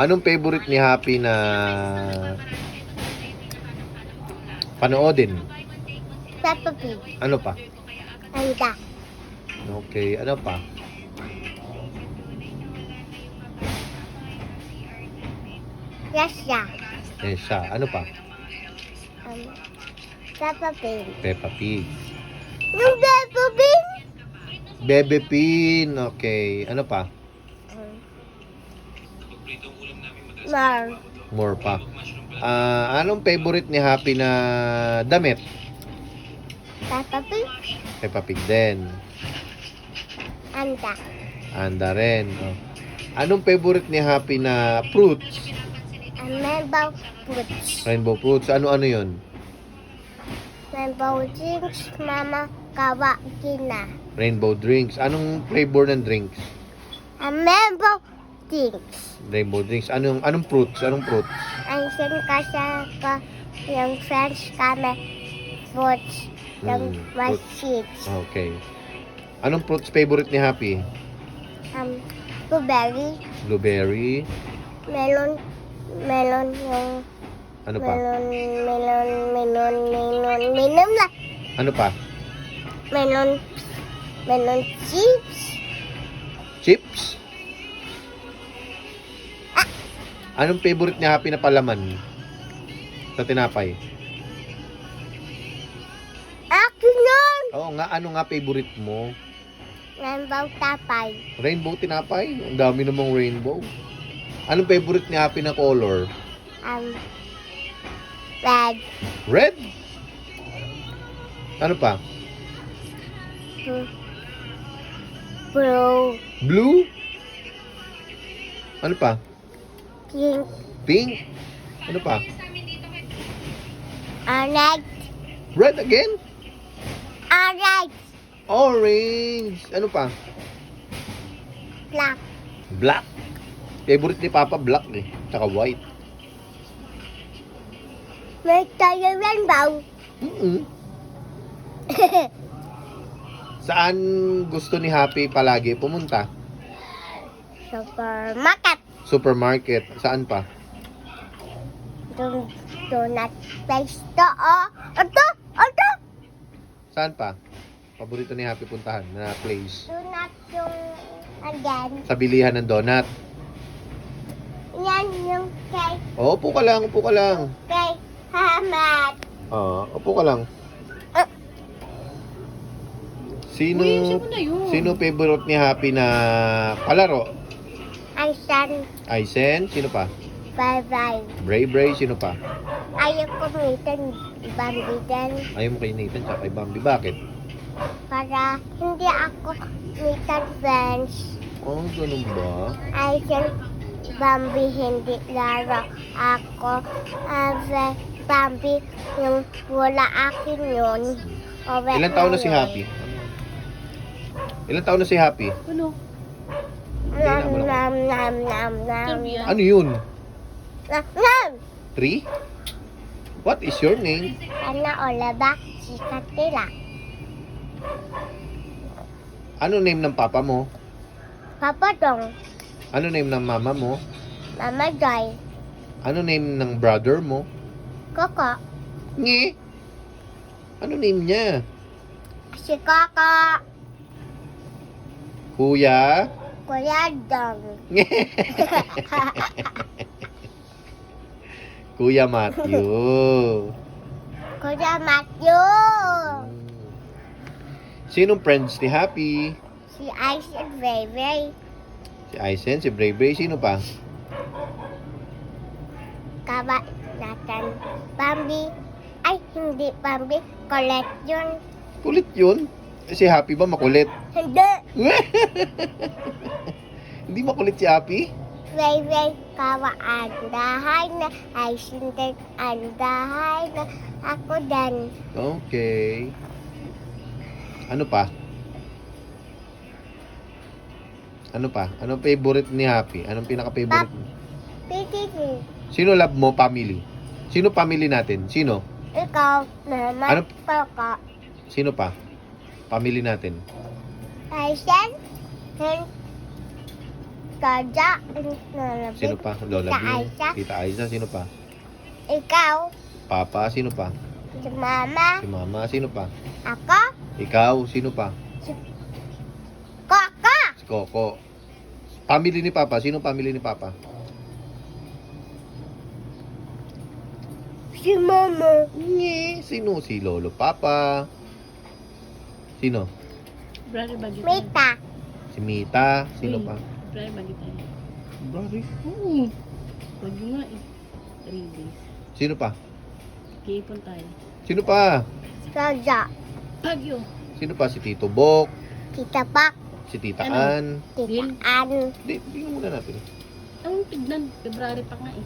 Anong favorite ni Happy na panoodin? Peppa Pig. Ano pa? Anda. Okay, ano pa? Russia. Eh, siya. Ano pa? Peppa Pig. Peppa Pig. Yung Peppa Pig? Bebe Pin. Okay. Ano pa? Mar. More pa. Anong favorite ni Happy na damit? Peppa Pig. Peppa Pig din. Anda. Anda rin. Oh. Anong favorite ni Happy na fruits? Rainbow Fruits. Rainbow fruits. Ano-ano yun? Rainbow Drinks. Mama Kawa Kina. Rainbow drinks. Anong flavor ng drinks? Rainbow Drinks. Rainbow drinks. Anong fruits? Anong fruits? Ang sin kasi ko yung French kami fruits. Yung fruit. seeds. Okay. Anong fruits favorite ni Happy? Blueberry. Blueberry. Melon yung Ano pa? melon lah. Ano pa? Melon chips. Chips? Anong favorite ni Happy na palaman? Sa tinapay? Akin yun. Oo nga, ano nga favorite mo? Rainbow tapay. Rainbow tinapay? Ang dami namang rainbow. Anong favorite ni Happy na color? Red. Red? Ano pa? Blue. Blue? Ano pa? Pink. Pink? Ano pa? Orange. Red again? Orange. Orange. Ano pa? Black. Black. Favorite ni Papa black eh. Tsaka white. May tayo rainbow. Saan gusto ni Happy palagi pumunta? Supermarket. Supermarket. Saan pa? Donut place to. Oh. Ito. Saan pa? Paborito ni Happy puntahan na place. Donut yung again. Sa bilihan ng donut. Yan yung cake. Oh, upo ka lang, upo ka lang. Cake. Hamat. Upo ka lang. Sino favorite ni Happy na palaro? Aisan. Aisen, sino pa? Bye-bye. Bray, sino pa? Ayaw ko mitan Bambidan Ayaw mo kay Nathan tsaka kay Bambi. Bakit? para hindi ako mitan friends. Oh, ganun ba? Aisan Bambi hindi laro. Ako, Bambi yung wala akin yun. Ilan taon na si Happy? Ilan taon na si Happy? Ano? Nam. Ano yun? Nam. 3? What is your name? Ano ola ba? Sikat nila. Ano name ng papa mo? Papa Dong. Ano name ng mama mo? Mama Joy. Ano name ng brother mo? Koko. Nge? Ano name niya? Si Koko. Kuya? Kuya Dong. Kuya Matthew. Kuya Matthew. Sinong friends ni Happy? Si Ice and Baby. Si Aisen, si Bray, sino pa? Kawa natin. Bambi. Ay, hindi Bambi. Colette yun. Kulit yun. Si Happy ba makulit? Hindi. Hindi makulit si Happy? Baby. Kawa andahay na. Ice and then andahay na. Ako din. Okay. Ano pa? Ano pa? Anong favorite ni Happy? Anong pinaka-favorite mo? Pititi. Sino love mo? Family. Sino family natin? Sino? Ikaw naman. Ano? Koko. Sino pa? Family natin. Ice and Kaja. Sino pa? Lola Tita B. Aiza. Tita Aiza. Sino pa? Ikaw. Papa. Sino pa? Si Mama. Si Mama. Sino pa? Ako. Ikaw. Sino pa? Koko. Si Coco. Family ni Papa. Sino family ni Papa? Si Mama. Sino? Si Lolo Papa. Sino? Brother Bagit. Mita. Si Mita. Sino Uy. pa? Brother Bagit. Brother. Oo. Wag nyo nga eh. 3 days. Sino pa? Kipon tayo. Sino pa? Kaja. Bagyo. Sino pa? Si Tito Bok. Tita Pak. Si Tita Ano? Ann. Tita An. Di, tingnan muna natin. Ang tignan. February pa nga eh.